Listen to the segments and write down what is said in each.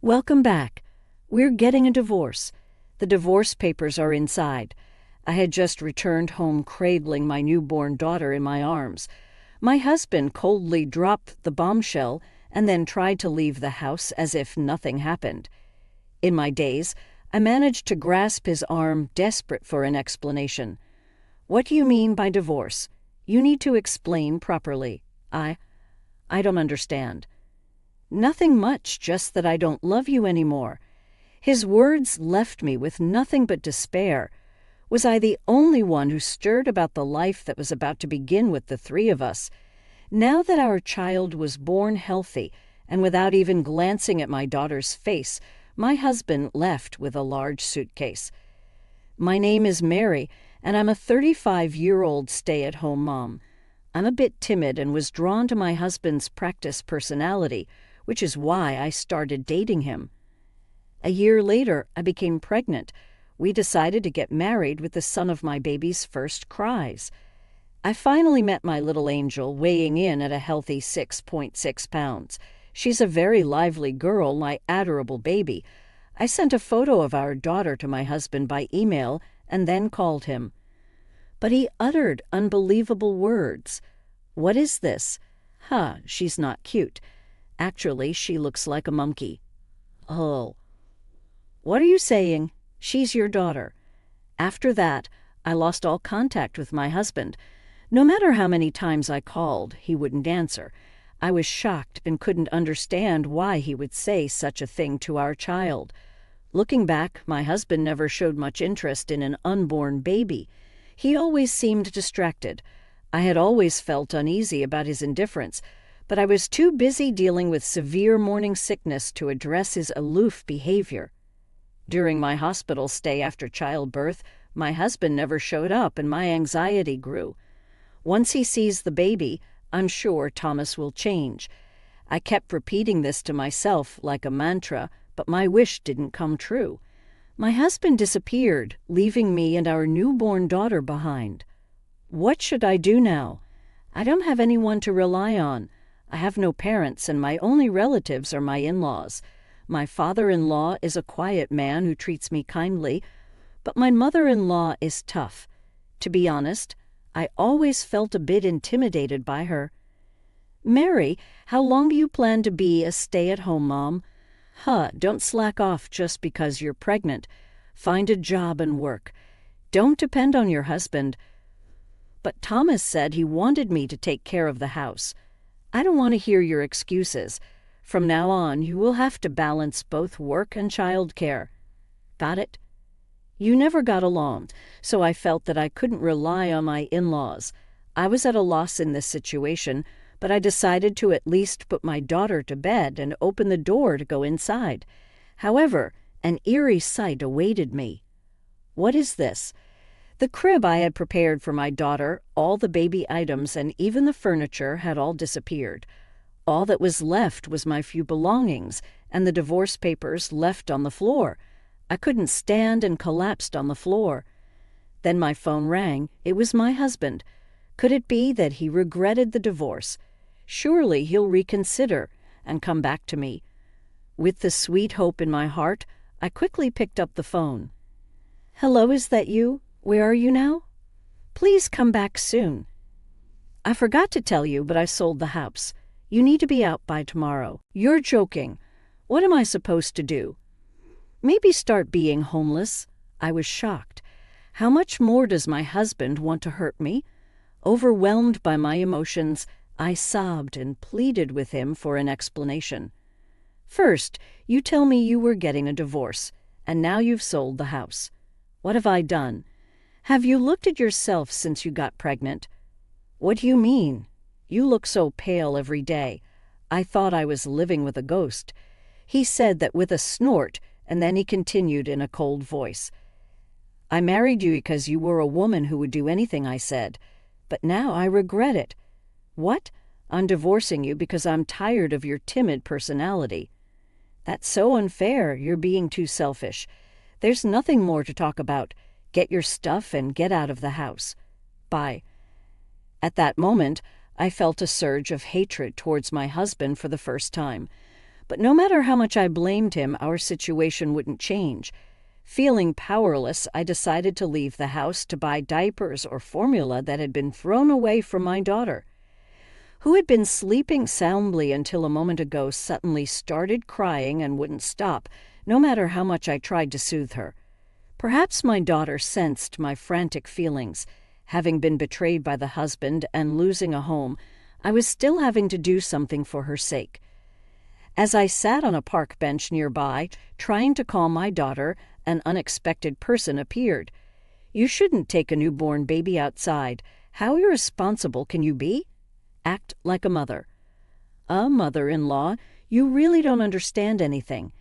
Welcome back. We're getting a divorce. The divorce papers are inside. I had just returned home cradling my newborn daughter in my arms. My husband coldly dropped the bombshell and then tried to leave the house as if nothing happened. In my daze, I managed to grasp his arm, desperate for an explanation. "What do you mean by divorce? You need to explain properly." I don't understand." "Nothing much, just that I don't love you anymore." His words left me with nothing but despair. Was I the only one who stirred about the life that was about to begin with the three of us? Now that our child was born healthy, and without even glancing at my daughter's face, my husband left with a large suitcase. "My name is Mary, and I'm a 35-year-old stay-at-home mom. I'm a bit timid and was drawn to my husband's practice personality, which is why I started dating him. A year later, I became pregnant. We decided to get married with the son of my baby's first cries. I finally met my little angel, weighing in at a healthy 6.6 pounds. She's a very lively girl, my adorable baby. I sent a photo of our daughter to my husband by email and then called him. But he uttered unbelievable words. "What is this? She's not cute. Actually, she looks like a monkey." "Oh." "What are you saying? She's your daughter." After that, I lost all contact with my husband. No matter how many times I called, he wouldn't answer. I was shocked and couldn't understand why he would say such a thing to our child. Looking back, my husband never showed much interest in an unborn baby. He always seemed distracted. I had always felt uneasy about his indifference, but I was too busy dealing with severe morning sickness to address his aloof behavior. During my hospital stay after childbirth, my husband never showed up and my anxiety grew. Once he sees the baby, I'm sure Thomas will change. I kept repeating this to myself like a mantra, but my wish didn't come true. My husband disappeared, leaving me and our newborn daughter behind. What should I do now? I don't have anyone to rely on. I have no parents, and my only relatives are my in-laws. My father-in-law is a quiet man who treats me kindly, but my mother-in-law is tough. To be honest, I always felt a bit intimidated by her. "Mary, how long do you plan to be a stay-at-home mom?" Don't slack off just because you're pregnant. Find a job and work. Don't depend on your husband." "But Thomas said he wanted me to take care of the house." "I don't want to hear your excuses. From now on, you will have to balance both work and childcare." "Got it?" "You never got along, so I felt that I couldn't rely on my in-laws. I was at a loss in this situation, but I decided to at least put my daughter to bed and open the door to go inside. However, an eerie sight awaited me. What is this? The crib I had prepared for my daughter, all the baby items, and even the furniture had all disappeared. All that was left was my few belongings and the divorce papers left on the floor. I couldn't stand and collapsed on the floor. Then my phone rang. It was my husband. Could it be that he regretted the divorce? Surely he'll reconsider and come back to me. With the sweet hope in my heart, I quickly picked up the phone. "Hello, is that you? Where are you now? Please come back soon. I forgot to tell you, but I sold the house. You need to be out by tomorrow." "You're joking. What am I supposed to do?" "Maybe start being homeless." I was shocked. How much more does my husband want to hurt me? Overwhelmed by my emotions, I sobbed and pleaded with him for an explanation. "First, you tell me you were getting a divorce, and now you've sold the house. What have I done? Have you looked at yourself since you got pregnant? What do you mean? You look so pale every day. I thought I was living with a ghost." He said that with a snort, and then he continued in a cold voice. "I married you because you were a woman who would do anything I said. But now I regret it." "What? I'm divorcing you because I'm tired of your timid personality." "That's so unfair. You're being too selfish. There's nothing more to talk about. Get your stuff and get out of the house. Bye." At that moment, I felt a surge of hatred towards my husband for the first time. But no matter how much I blamed him, our situation wouldn't change. Feeling powerless, I decided to leave the house to buy diapers or formula that had been thrown away from my daughter, who had been sleeping soundly until a moment ago suddenly started crying and wouldn't stop, no matter how much I tried to soothe her. Perhaps my daughter sensed my frantic feelings. Having been betrayed by the husband and losing a home, I was still having to do something for her sake. As I sat on a park bench nearby, trying to calm my daughter, an unexpected person appeared. "You shouldn't take a newborn baby outside. How irresponsible can you be? Act like a mother." "A mother-in-law? You really don't understand anything.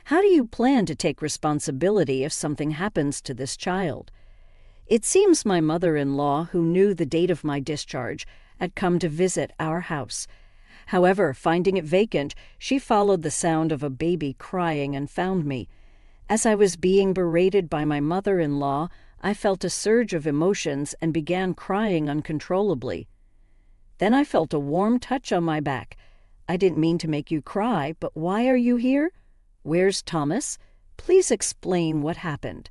How do you plan to take responsibility if something happens to this child?" It seems my mother-in-law, who knew the date of my discharge, had come to visit our house. However, finding it vacant, she followed the sound of a baby crying and found me. As I was being berated by my mother-in-law, I felt a surge of emotions and began crying uncontrollably. Then I felt a warm touch on my back. "I didn't mean to make you cry, but why are you here? Where's Thomas? Please explain what happened."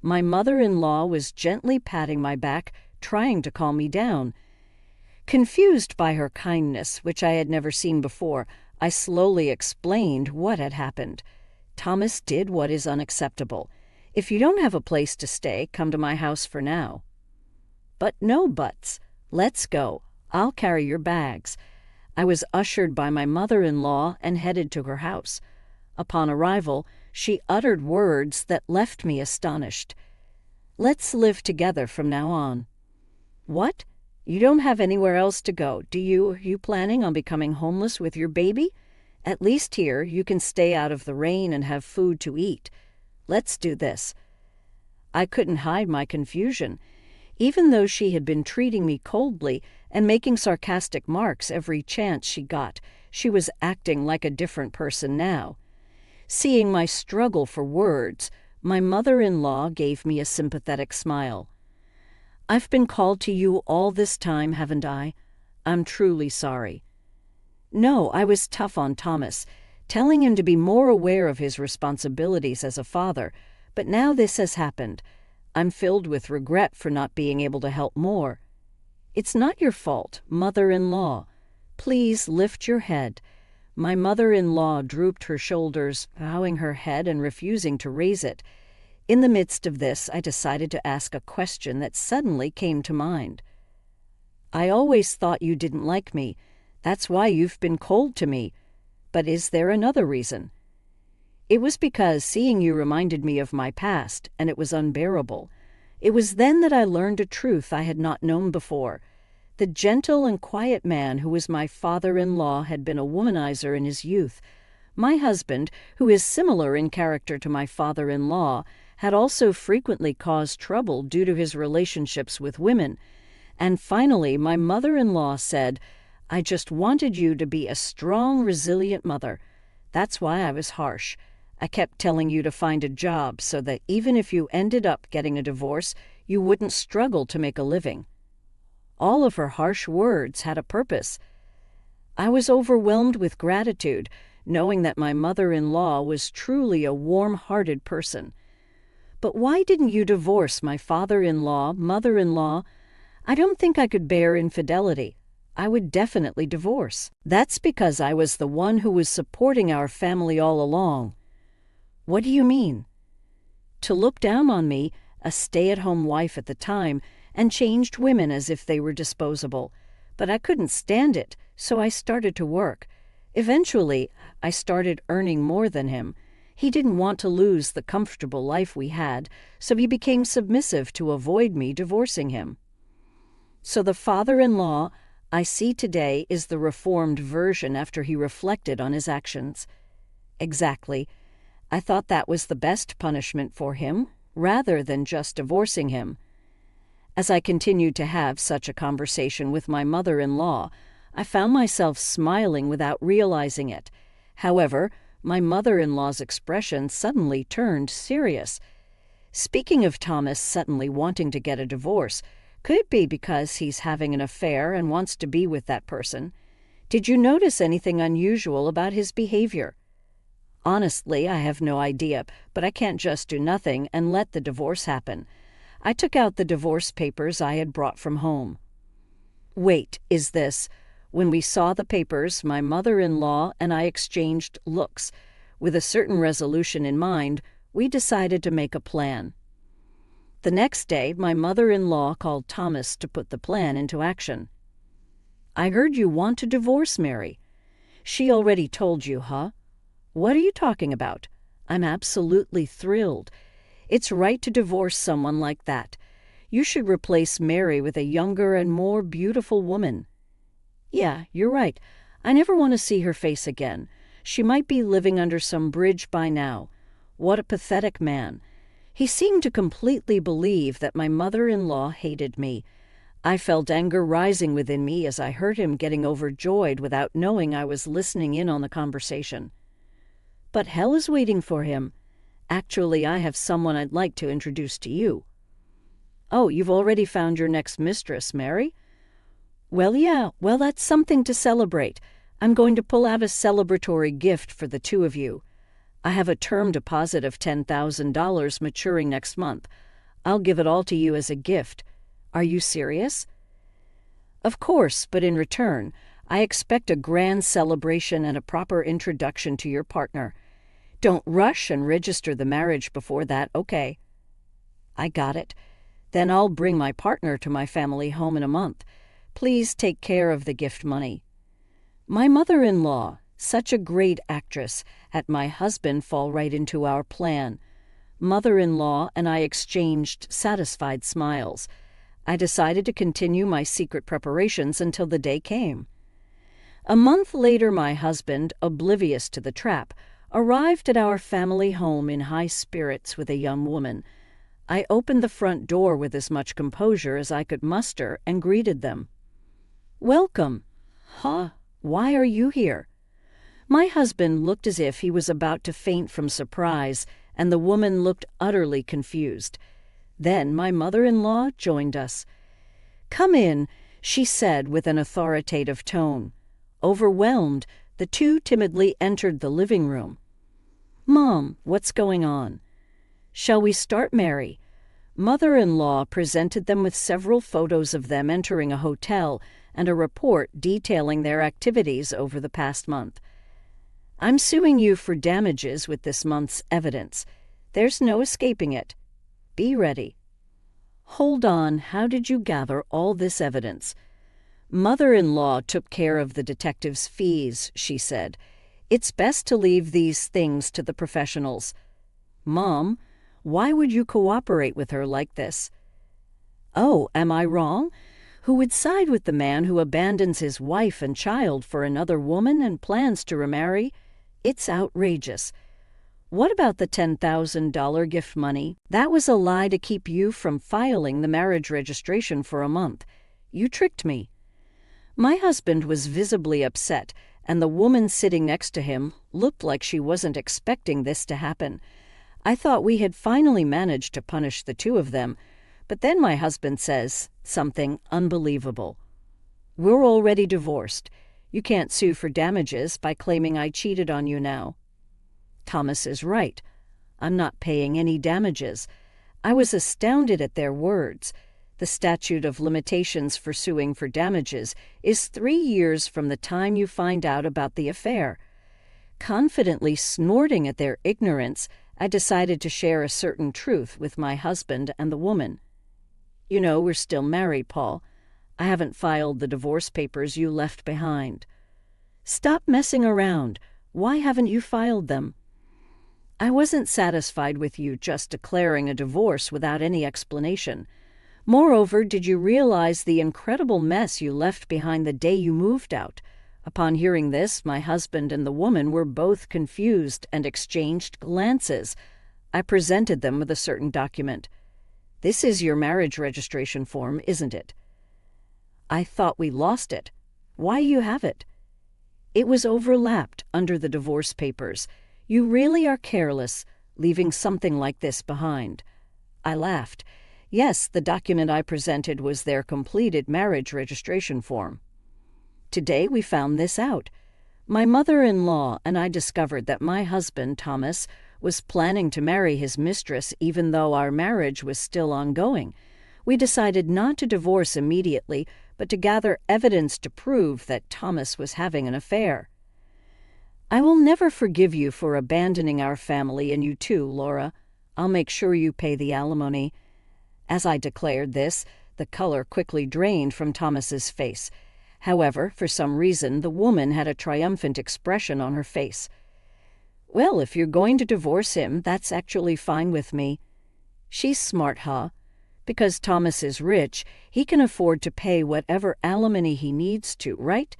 My mother-in-law was gently patting my back, trying to calm me down. Confused by her kindness, which I had never seen before, I slowly explained what had happened. "Thomas did what is unacceptable. If you don't have a place to stay, come to my house for now." "But no buts. Let's go. I'll carry your bags." I was ushered by my mother-in-law and headed to her house. Upon arrival, she uttered words that left me astonished. "Let's live together from now on." "What? You don't have anywhere else to go, do you? Are you planning on becoming homeless with your baby? At least here you can stay out of the rain and have food to eat. Let's do this." I couldn't hide my confusion. Even though she had been treating me coldly and making sarcastic marks every chance she got, she was acting like a different person now. Seeing my struggle for words, my mother-in-law gave me a sympathetic smile. "I've been called to you all this time, haven't I? I'm truly sorry." No, I was tough on Thomas, telling him to be more aware of his responsibilities as a father, but now this has happened. I'm filled with regret for not being able to help more. "It's not your fault, mother-in-law. Please lift your head." My mother-in-law drooped her shoulders, bowing her head and refusing to raise it. In the midst of this, I decided to ask a question that suddenly came to mind. "I always thought you didn't like me. That's why you've been cold to me. But is there another reason?" "It was because seeing you reminded me of my past, and it was unbearable. It was then that I learned a truth I had not known before. The gentle and quiet man who was my father-in-law had been a womanizer in his youth. My husband, who is similar in character to my father-in-law, had also frequently caused trouble due to his relationships with women. And finally, my mother-in-law said, 'I just wanted you to be a strong, resilient mother.' That's why I was harsh. I kept telling you to find a job so that even if you ended up getting a divorce, you wouldn't struggle to make a living." All of her harsh words had a purpose. I was overwhelmed with gratitude, knowing that my mother-in-law was truly a warm-hearted person. "But why didn't you divorce my father-in-law, mother-in-law? I don't think I could bear infidelity. I would definitely divorce." "That's because I was the one who was supporting our family all along." "What do you mean?" "To look down on me, a stay-at-home wife at the time, and changed women as if they were disposable. But I couldn't stand it, so I started to work. Eventually, I started earning more than him. He didn't want to lose the comfortable life we had, so he became submissive to avoid me divorcing him." So the father-in-law I see today is the reformed version after he reflected on his actions. Exactly. I thought that was the best punishment for him, rather than just divorcing him. As I continued to have such a conversation with my mother-in-law, I found myself smiling without realizing it. However, my mother-in-law's expression suddenly turned serious. "Speaking of Thomas suddenly wanting to get a divorce, could it be because he's having an affair and wants to be with that person? Did you notice anything unusual about his behavior?" Honestly, I have no idea, but I can't just do nothing and let the divorce happen. I took out the divorce papers I had brought from home. Wait, is this? When we saw the papers, my mother-in-law and I exchanged looks. With a certain resolution in mind, we decided to make a plan. The next day, my mother-in-law called Thomas to put the plan into action. I heard you want to divorce Mary. She already told you, huh? What are you talking about? I'm absolutely thrilled. It's right to divorce someone like that. You should replace Mary with a younger and more beautiful woman. Yeah, you're right. I never want to see her face again. She might be living under some bridge by now. What a pathetic man. He seemed to completely believe that my mother-in-law hated me. I felt anger rising within me as I heard him getting overjoyed without knowing I was listening in on the conversation. But hell is waiting for him. Actually, I have someone I'd like to introduce to you. Oh, you've already found your next mistress, Mary? Well, yeah, that's something to celebrate. I'm going to pull out a celebratory gift for the two of you. I have a term deposit of $10,000 maturing next month. I'll give it all to you as a gift. Are you serious? Of course, but in return, I expect a grand celebration and a proper introduction to your partner. Don't rush and register the marriage before that, okay? I got it. Then I'll bring my partner to my family home in a month. Please take care of the gift money. My mother-in-law, such a great actress, had my husband fall right into our plan. Mother-in-law and I exchanged satisfied smiles. I decided to continue my secret preparations until the day came. A month later, my husband, oblivious to the trap, arrived at our family home in high spirits with a young woman. I opened the front door with as much composure as I could muster and greeted them. Welcome. Huh? Why are you here? My husband looked as if he was about to faint from surprise, and the woman looked utterly confused. Then my mother-in-law joined us. Come in, she said with an authoritative tone. Overwhelmed, the two timidly entered the living room. Mom, what's going on? Shall we start, Mary? Mother-in-law presented them with several photos of them entering a hotel and a report detailing their activities over the past month. I'm suing you for damages with this month's evidence. There's no escaping it. Be ready. Hold on, how did you gather all this evidence? Mother-in-law took care of the detective's fees, she said. It's best to leave these things to the professionals. Mom, why would you cooperate with her like this? Oh, am I wrong? Who would side with the man who abandons his wife and child for another woman and plans to remarry? It's outrageous. What about the $10,000 gift money? That was a lie to keep you from filing the marriage registration for a month. You tricked me. My husband was visibly upset, and the woman sitting next to him looked like she wasn't expecting this to happen. I thought we had finally managed to punish the two of them, but then my husband says something unbelievable. We're already divorced. You can't sue for damages by claiming I cheated on you now. Thomas is right. I'm not paying any damages. I was astounded at their words. The statute of limitations for suing for damages is 3 years from the time you find out about the affair. Confidently snorting at their ignorance, I decided to share a certain truth with my husband and the woman. You know, we're still married, Paul. I haven't filed the divorce papers you left behind. Stop messing around. Why haven't you filed them? I wasn't satisfied with you just declaring a divorce without any explanation. Moreover, did you realize the incredible mess you left behind the day you moved out? Upon hearing this, my husband and the woman were both confused and exchanged glances. I presented them with a certain document. This is your marriage registration form, isn't it? I thought we lost it. Why you have it? It was overlapped under the divorce papers. You really are careless, leaving something like this behind. I laughed. Yes, the document I presented was their completed marriage registration form. Today we found this out. My mother-in-law and I discovered that my husband, Thomas, was planning to marry his mistress even though our marriage was still ongoing. We decided not to divorce immediately, but to gather evidence to prove that Thomas was having an affair. I will never forgive you for abandoning our family, and you too, Laura. I'll make sure you pay the alimony. As I declared this, the color quickly drained from Thomas's face. However, for some reason, the woman had a triumphant expression on her face. Well, if you're going to divorce him, that's actually fine with me. She's smart, huh? Because Thomas is rich, he can afford to pay whatever alimony he needs to, right?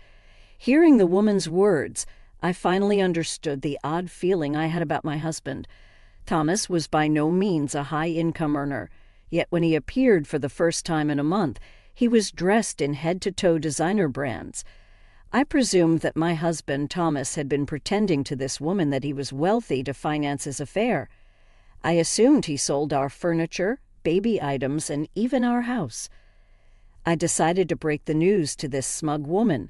Hearing the woman's words, I finally understood the odd feeling I had about my husband. Thomas was by no means a high-income earner, yet when he appeared for the first time in a month, he was dressed in head-to-toe designer brands. I presumed that my husband, Thomas, had been pretending to this woman that he was wealthy to finance his affair. I assumed he sold our furniture, baby items, and even our house. I decided to break the news to this smug woman.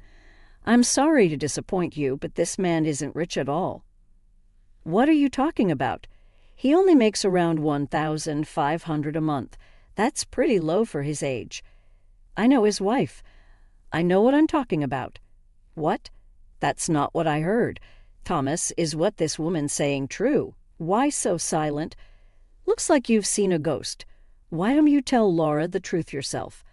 I'm sorry to disappoint you, but this man isn't rich at all. What are you talking about? He only makes around $1,500 a month. That's pretty low for his age. I know his wife. I know what I'm talking about. What? That's not what I heard. Thomas, is what this woman's saying true? Why so silent? Looks like you've seen a ghost. Why don't you tell Laura the truth yourself?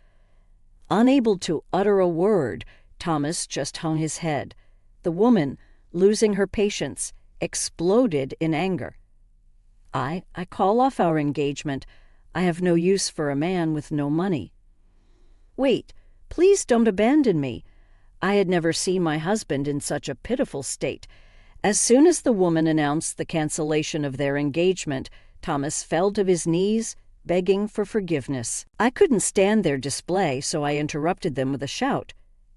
Unable to utter a word, Thomas just hung his head. The woman, losing her patience, exploded in anger. I call off our engagement. I have no use for a man with no money. Wait, please don't abandon me. I had never seen my husband in such a pitiful state. As soon as the woman announced the cancellation of their engagement, Thomas fell to his knees, begging for forgiveness. I couldn't stand their display, so I interrupted them with a shout.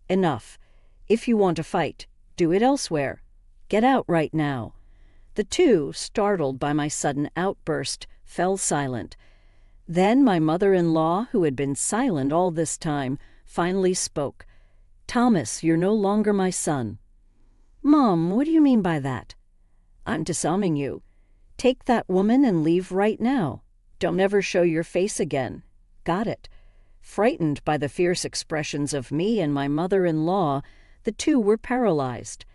Enough. If you want to fight, do it elsewhere. Get out right now. The two, startled by my sudden outburst, fell silent. Then my mother-in-law, who had been silent all this time, finally spoke. Thomas, you're no longer my son. Mom, what do you mean by that? I'm disarming you. Take that woman and leave right now. Don't ever show your face again. Got it. Frightened by the fierce expressions of me and my mother-in-law, the two were paralyzed.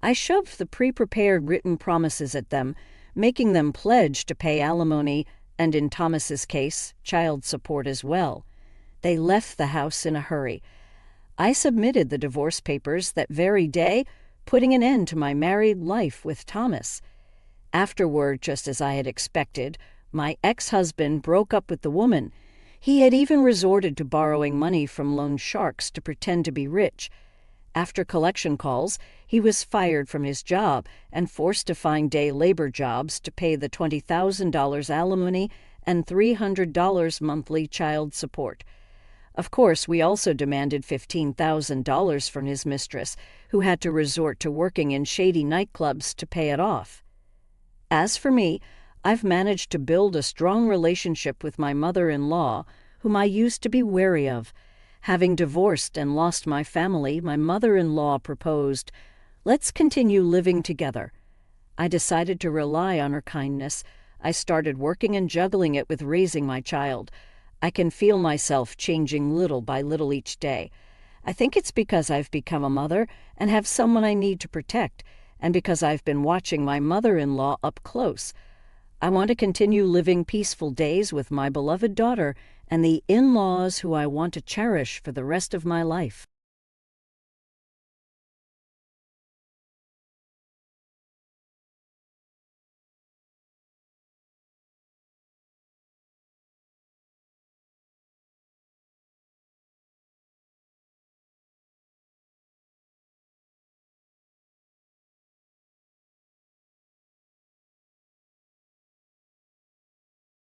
I shoved the pre-prepared written promises at them, making them pledge to pay alimony and, in Thomas's case, child support as well. They left the house in a hurry. I submitted the divorce papers that very day, putting an end to my married life with Thomas. Afterward, just as I had expected, my ex-husband broke up with the woman. He had even resorted to borrowing money from loan sharks to pretend to be rich. After collection calls, he was fired from his job and forced to find day labor jobs to pay the $20,000 alimony and $300 monthly child support. Of course, we also demanded $15,000 from his mistress, who had to resort to working in shady nightclubs to pay it off. As for me, I've managed to build a strong relationship with my mother-in-law, whom I used to be wary of. Having divorced and lost my family, my mother-in-law proposed, "Let's continue living together." I decided to rely on her kindness. I started working and juggling it with raising my child. I can feel myself changing little by little each day. I think it's because I've become a mother and have someone I need to protect, and because I've been watching my mother-in-law up close. I want to continue living peaceful days with my beloved daughter and the in-laws who I want to cherish for the rest of my life.